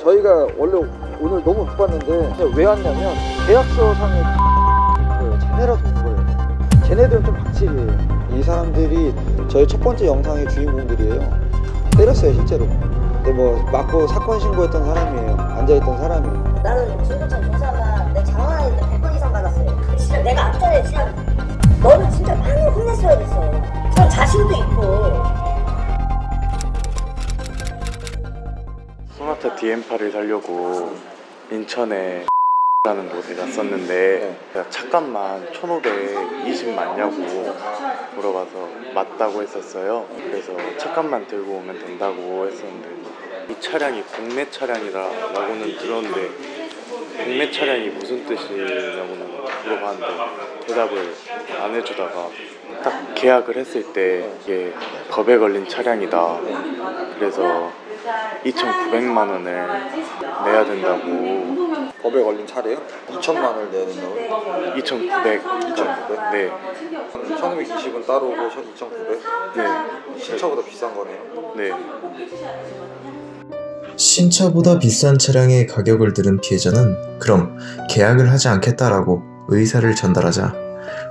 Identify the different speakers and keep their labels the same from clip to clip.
Speaker 1: 저희가 원래 오늘 너무 바빴는데 왜 왔냐면 계약서상에 쟤네라서 온 거예요. 쟤네들은 좀 박치기예요. 이 사람들이 저희 첫 번째 영상의 주인공들이에요. 때렸어요 실제로. 근데 뭐 맞고 사건 신고했던 사람이에요. 앉아있던 사람이.
Speaker 2: 나는 중고차 조사가 내 장원하는데 100건 이상 받았어요. 진짜 내가 앞전에 진짜 너는 진짜 많이 혼냈어야 됐어. 저 자신도 있고.
Speaker 3: 소나타 DM8을 사려고 인천에 라는 곳에 갔었는데 제가 잠깐만 1,520 맞냐고 물어봐서 맞다고 했었어요. 그래서 잠깐만 들고 오면 된다고 했었는데 이 차량이 국내 차량이라고는 들었는데 국내 차량이 무슨 뜻이냐고는 물어봤는데 대답을 안 해주다가 딱 계약을 했을 때 이게 법에 걸린 차량이다. 그래서 2,900만 원을 내야 된다고.
Speaker 1: 법에 걸린 차래요? 2천만 원을 내야 된다고요?
Speaker 3: 2,900.
Speaker 1: 2,900?
Speaker 3: 네.
Speaker 1: 1,220은 따로고 2,900?
Speaker 3: 네.
Speaker 1: 신차보다 비싼 거네요.
Speaker 3: 네.
Speaker 4: 신차보다 비싼 차량의 가격을 들은 피해자는 그럼 계약을 하지 않겠다라고 의사를 전달하자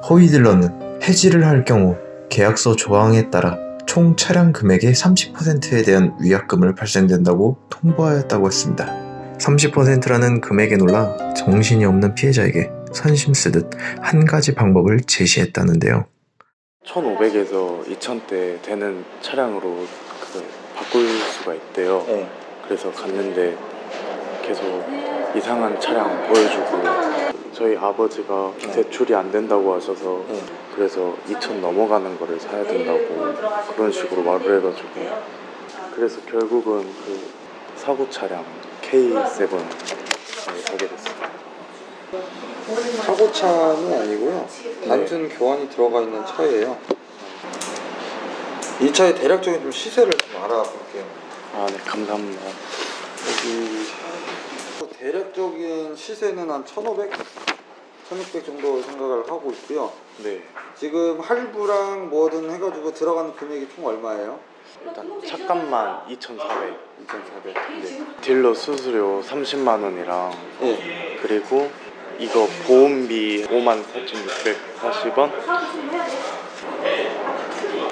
Speaker 4: 허위 딜러는 해지를 할 경우 계약서 조항에 따라 총 차량 금액의 30%에 대한 위약금을 발생된다고 통보하였다고 했습니다. 30%라는 금액에 놀라 정신이 없는 피해자에게 선심 쓰듯 한 가지 방법을 제시했다는데요.
Speaker 3: 1,500에서 2,000대 되는 차량으로 바꿀 수가 있대요.
Speaker 1: 네.
Speaker 3: 그래서 갔는데 계속 이상한 차량 보여주고 저희 아버지가 대출이 안 된다고 하셔서 그래서 2,000 넘어가는 거를 사야 된다고 그런 식으로 말을 해가지고 그래서 결국은 그 사고 차량 K7을 사게 됐어요.
Speaker 1: 사고차는 아니고요. 단순 교환이 들어가 있는 차예요. 이 차의 대략적인 좀 시세를 좀 알아볼게요.
Speaker 3: 아, 네, 감사합니다.
Speaker 1: 여기 대략적인 시세는 한 1,500, 1,600 정도 생각을 하고 있고요.
Speaker 3: 네.
Speaker 1: 지금 할부랑 뭐든 해가지고 들어가는 금액이 총 얼마예요?
Speaker 3: 일단 차값만 2,400. 네. 딜러 수수료 30만 원이랑
Speaker 1: 네.
Speaker 3: 그리고 이거 보험비 54,640원?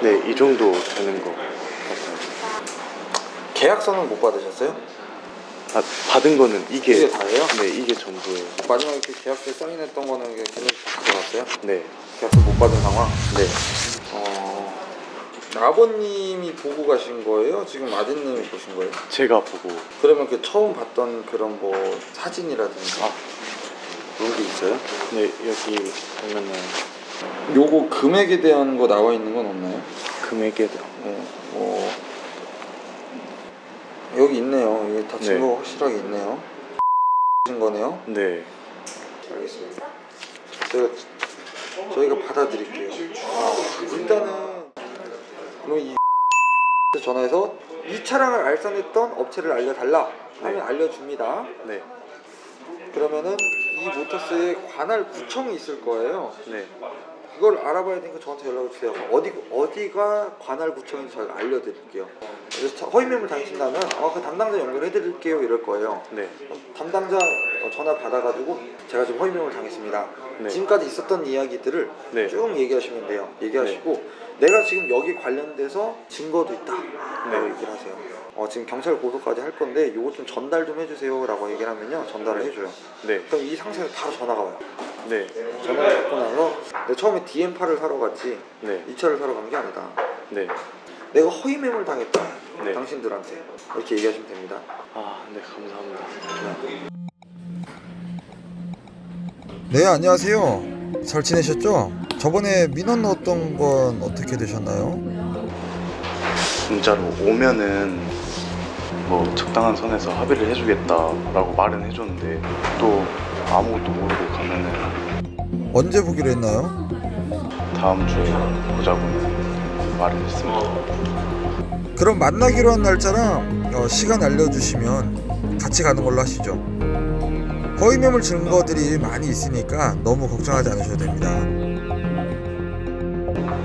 Speaker 3: 네, 이 정도 되는 거 같아요.
Speaker 1: 계약서는 못 받으셨어요?
Speaker 3: 아, 받은 거는 이게
Speaker 1: 다예요?
Speaker 3: 네, 이게 전부예요.
Speaker 1: 마지막에 그 계약서에 사인했던 거는 계속 들어갔어요?
Speaker 3: 네.
Speaker 1: 계약서 못 받은 상황?
Speaker 3: 네.
Speaker 1: 아버님이 보고 가신 거예요? 지금 아드님이 보신 거예요?
Speaker 3: 제가 보고.
Speaker 1: 그러면 그 처음 봤던 그런 뭐 사진이라든지 그런 게 있어요?
Speaker 3: 네, 여기 보면은
Speaker 1: 요거 금액에 대한 거 나와 있는 건 없나요?
Speaker 3: 금액에 대한
Speaker 1: 네, 뭐 여기 있네요. 여기 다 증거가
Speaker 3: 네.
Speaker 1: 확실하게 있네요. 신 거네요.
Speaker 3: 네.
Speaker 1: 알겠습니다. 저희가 받아드릴게요. 일단은 그럼 이 전화해서 이 차량을 알선했던 업체를 알려달라 하면 알려줍니다.
Speaker 3: 네.
Speaker 1: 그러면은 이 모터스에 관할 구청이 있을 거예요.
Speaker 3: 네.
Speaker 1: 그걸 알아봐야 되니까 저한테 연락을 주세요. 어디가 관할 구청인지 저희가 알려드릴게요. 그래서 허위 매물 당하신다면 그 담당자 연결해드릴게요 이럴 거예요.
Speaker 3: 네.
Speaker 1: 담당자 전화 받아가지고 제가 지금 허위 매물 당했습니다.
Speaker 3: 네.
Speaker 1: 지금까지 있었던 이야기들을
Speaker 3: 네.
Speaker 1: 쭉 얘기하시면 돼요. 얘기하시고 내가 지금 여기 관련돼서 증거도 있다 라고 얘기를 하세요. 지금 경찰 고소까지 할 건데 요거 좀 전달 좀 해주세요 라고 얘기를 하면요 전달을 해줘요.
Speaker 3: 네.
Speaker 1: 그럼 이 상태에서 바로 전화가 와요.
Speaker 3: 네.
Speaker 1: 전화를 받고 나서 내가 처음에 DM8을 사러 갔지
Speaker 3: 네.
Speaker 1: 이 차를 사러 간 게 아니다.
Speaker 3: 네.
Speaker 1: 내가 허위 매물 당했다.
Speaker 3: 네.
Speaker 1: 당신들한테 이렇게 얘기하시면 됩니다.
Speaker 3: 아, 네, 감사합니다.
Speaker 1: 네, 안녕하세요. 잘 지내셨죠? 저번에 민원 넣었던 건 어떻게 되셨나요?
Speaker 3: 문자로 오면은 뭐 적당한 선에서 합의를 해주겠다라고 말은 해줬는데 또 아무것도 모르고 가면은
Speaker 1: 언제 보기로 했나요?
Speaker 3: 다음 주에 보자고는 말을 했습니다.
Speaker 1: 그럼 만나기로 한 날짜랑 시간 알려주시면 같이 가는 걸로 하시죠. 허위 매물 증거들이 많이 있으니까 너무 걱정하지 않으셔도 됩니다.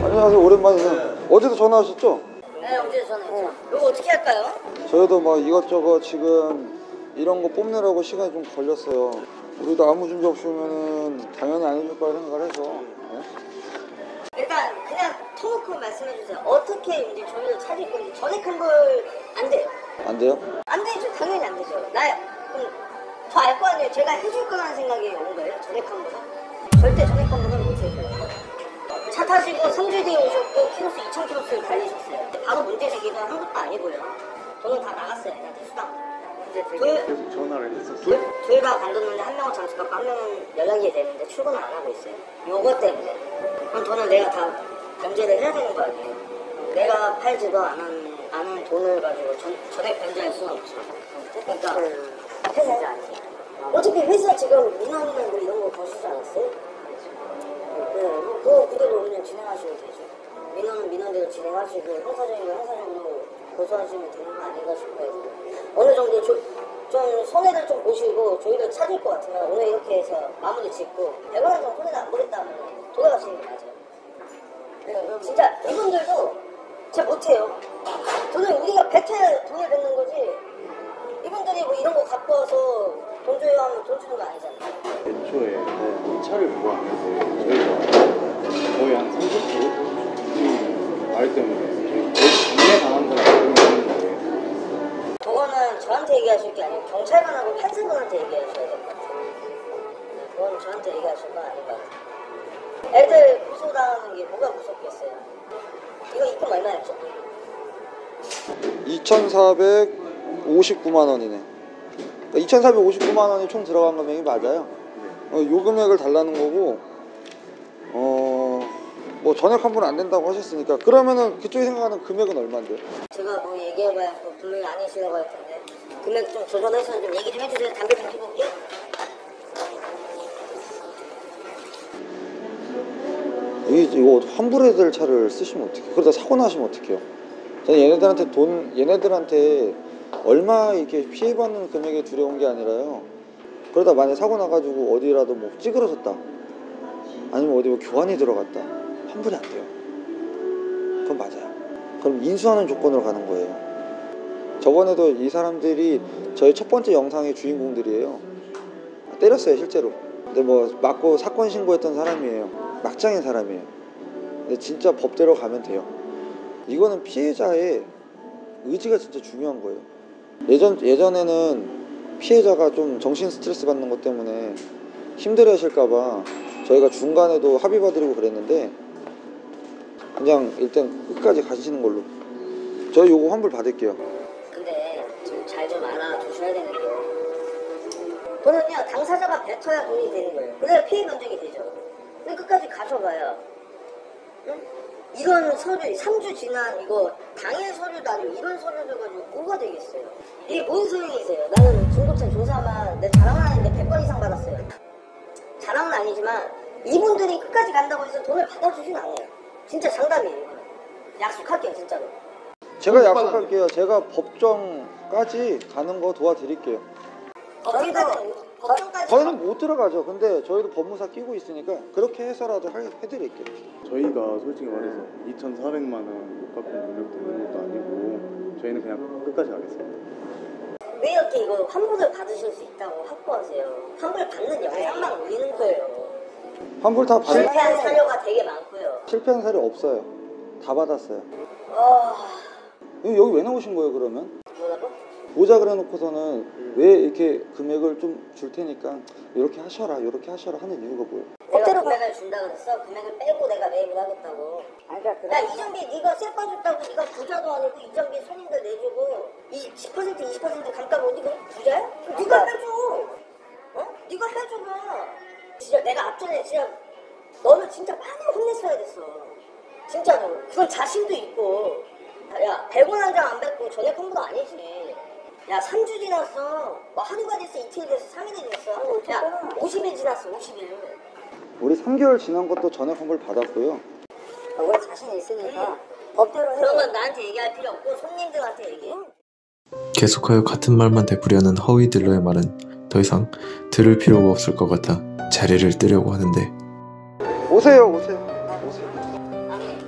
Speaker 1: 안녕하세요, 오랜만이네요. 어제도 전화하셨죠?
Speaker 2: 네, 어제 전화했죠. 이거 어떻게 할까요?
Speaker 1: 저희도 뭐 이것저것 지금 이런 거 뽑느라고 시간이 좀 걸렸어요. 우리도 아무 준비 없이 오면은 당연히 안 해줄 거라 생각을 해서. 네?
Speaker 2: 일단 그냥 터놓고 말씀해 주세요. 어떻게 이제 저희를 찾을 건지. 전액 환불 안 돼요.
Speaker 1: 안 돼요?
Speaker 2: 안 되죠. 당연히 안 되죠. 더 알 거 아니에요. 제가 해줄 거라는 생각이 온 거예요. 전액 환불은. 절대 전액 환불은 못 해줄 거예요. 차 타시고 성주대에 오셨고 키로수 2,000km를 달리셨어요. 바로 문제 제기도 한 것도 아니고요. 돈은 다 나갔어요. 애한테 수당.
Speaker 3: 계속 전화를 했었어요.
Speaker 2: 둘 다 관뒀는데 한 명은 잠수 갖고 한 명은 연락이 되는데 출근을 안 하고 있어요. 요거 때문에. 그럼 돈을 내가 다 변제를 해야 되는 거 아니에요? 내가 팔지도 않은 돈을 가지고 전액 변제할 수는 없죠. 그러니까 회사 아니지. 어차피 회사 지금 민원이나 뭐 이런 거 거시지 않았어요? 네, 뭐 그거 그대로 그냥 진행하시면 되죠. 민원은 민원대로 진행하시고 형사적인 거 형사적으로 고소하시면 되는 거 아닌가 싶어요. 어느 정도 좀 손해를 좀 보시고 저희를 찾을 것 같으면 오늘 이렇게 해서 마무리 짓고 100원 정도 손해를 안 보겠다면 돌아가시는 게 맞아요. 네, 진짜 이분들도 잘 못해요. 돈을 우리가 뱉어야 돈을 뱉는 거지. 이분들이 뭐 이런 거 갖고 와서 돈 줘요 하면 돈 주는 거 아니잖아요.
Speaker 3: 애초에 이 차를 구하면서 저희가 거의 한 30km 말 때문에 거의 방해당한 거라고 생각하는 거예요.
Speaker 2: 그거는 저한테 얘기하실 게 아니고 경찰관하고 판사분한테 얘기하셔야 될 것 같아요. 네, 그건 저한테 얘기하실 건 아닌 것 같아요. 애들 고소당하는 게 뭐가 무섭겠어요. 이거 입금 얼마였죠?
Speaker 1: 2,459만 원이네. 그러니까 2,459만 원이 총 들어간 금액이 맞아요. 요 금액을 달라는 거고, 뭐 전액 환불은 안 된다고 하셨으니까 그러면은 그쪽이 생각하는 금액은 얼마인데요?
Speaker 2: 제가 뭐 얘기해봐야 뭐 분명히 아니시라고 할 텐데 금액 좀 조절해서 좀 얘기 좀 해주세요. 담배 좀 피고 올게요.
Speaker 1: 이거 환불해야 될 차를 쓰시면 어떡해요? 그러다 사고 나시면 어떡해요? 저는 얘네들한테 얼마 이렇게 피해받는 금액에 두려운 게 아니라요. 그러다 만약에 사고 나가지고 어디라도 뭐 찌그러졌다, 아니면 어디 뭐 교환이 들어갔다, 환불이 안 돼요. 그건 맞아요. 그럼 인수하는 조건으로 가는 거예요. 저번에도 이 사람들이 저희 첫 번째 영상의 주인공들이에요. 때렸어요 실제로. 근데 뭐 맞고 사건 신고했던 사람이에요. 막장인 사람이에요. 근데 진짜 법대로 가면 돼요. 이거는 피해자의 의지가 진짜 중요한 거예요. 예전에는 피해자가 좀 정신 스트레스 받는 것 때문에 힘들어 하실까봐 저희가 중간에도 합의 봐드리고 그랬는데, 그냥 일단 끝까지 가시는 걸로. 저희 요거 환불 받을게요.
Speaker 2: 근데 좀 잘 좀 알아두셔야 되는 게, 돈은요 당사자가 뱉어야 돈이 되는 거예요. 그래야 피해 변정이 되죠. 근데 끝까지 가져가야, 응? 이런 서류 3주 지난 이거 당일 서류도 아니고 이런 서류를 가지고 뭐가 되겠어요? 이게 뭔 소용이세요? 나는 중고차 조사만 내 자랑은 아닌데 100건 이상 받았어요. 자랑은 아니지만 이분들이 끝까지 간다고 해서 돈을 받아주진 않아요. 진짜 장담이에요. 이거는. 약속할게요 진짜로.
Speaker 1: 제가 약속할게요. 제가 법정까지 가는 거 도와드릴게요.
Speaker 2: 법정까지
Speaker 1: 저희는 못 들어가죠. 근데 저희도 법무사 끼고 있으니까 그렇게 해서라도 해드릴게요.
Speaker 3: 저희가 솔직히 말해서 2,400만 원 못 갚은 능력도 있는 것도 아니고 저희는 그냥 끝까지 가겠습니다.
Speaker 2: 왜 이렇게 이거 환불을 받으실 수 있다고 확보하세요? 환불 받는 영상만 올리는 거예요.
Speaker 1: 환불 다 받.
Speaker 2: 실패한 사료가 되게 많고요.
Speaker 1: 실패한 사례 없어요. 다 받았어요.
Speaker 2: 아,
Speaker 1: 여기 왜 나오신 거예요 그러면?
Speaker 2: 뭐라고?
Speaker 1: 오자 그래놓고서는 왜 이렇게 금액을 좀 줄 테니까 이렇게 하셔라 하는 이유가 뭐예요?
Speaker 2: 내가 금액을 준다 그랬어? 금액을 빼고 내가 매입을 하겠다고. 야 이정비 네가 쎄 빠졌다고 네가 부자도 아니고 이정비 손님들 내주고 이 10% 20% 감가고 네가 부자야? 네가 해줘. 어? 네가 해줘봐. 진짜 내가 앞전에 진짜 너는 진짜 많이 혼냈어야 됐어. 진짜로. 그건 자신도 있고. 야 100원 한 장 안 뱉고 전액 환불도 아니지. 야 3주 지났어. 뭐 하루가 됐어, 이틀 됐어, 3일이 됐어. 야 50일 지났어, 50일.
Speaker 1: 우리 3개월 지난 것도 전액 환불 받았고요.
Speaker 2: 우리 자신 있으니까 법대로 해. 그런 건 나한테 얘기할 필요 없고 손님들한테 얘기해.
Speaker 4: 계속하여 같은 말만 되풀이하는 허위 딜러의 말은 더 이상 들을 필요가 없을 것 같아 자리를 뜨려고 하는데,
Speaker 1: 오세요.
Speaker 2: 아니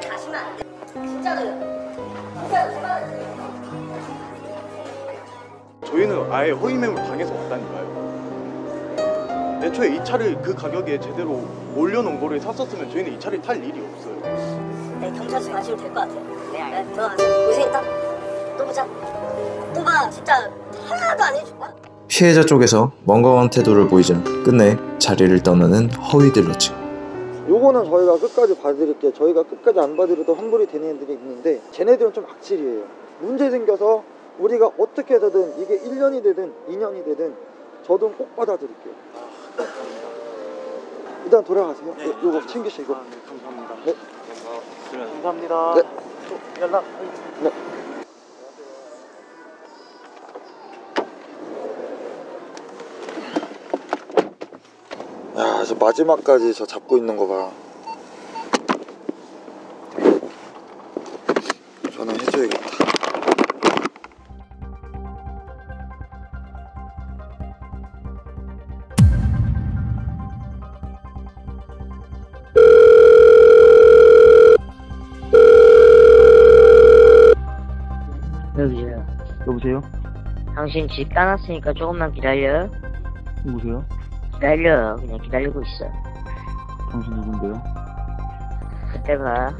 Speaker 2: 가시면 안 돼. 진짜로요. 진짜로 제발.
Speaker 3: 저희는 아예 허위 매물 당해서 왔다니까요. 애초에 이 차를 그 가격에 제대로 올려놓은 거를 샀었으면 저희는 이 차를 탈 일이 없어요.
Speaker 2: 네, 경찰서 가시면 될 것 같아요. 네, 들어가세요. 고생했다. 또 보자. 또 봐. 진짜 하나도 안 해줄 거야?
Speaker 4: 피해자 쪽에서 멍청한 태도를 보이자 끝내 자리를 떠나는 허위딜러 측.
Speaker 1: 요거는 저희가 끝까지 봐드릴게요. 저희가 끝까지 안 봐드려도 환불이 되는 애들이 있는데 쟤네들은 좀 악질이에요. 문제 생겨서 우리가 어떻게 해서든 이게 1년이 되든 2년이 되든 저도 꼭 받아드릴게요. 일단 돌아가세요.
Speaker 3: 네.
Speaker 1: 요거 챙기시고.
Speaker 3: 네, 감사합니다.
Speaker 1: 네.
Speaker 3: 감사합니다.
Speaker 1: 네.
Speaker 3: 또 연락.
Speaker 1: 네. 야, 저 마지막까지 저 잡고 있는 거 봐. 전화해줘야겠다.
Speaker 2: 여보세요.
Speaker 5: 여보세요?
Speaker 2: 당신 집 까놨으니까 조금만 기다려.
Speaker 5: 누구세요?
Speaker 2: 기다려. 그냥 기다리고 있어.
Speaker 5: 당신 누군데요?
Speaker 2: 그때 봐.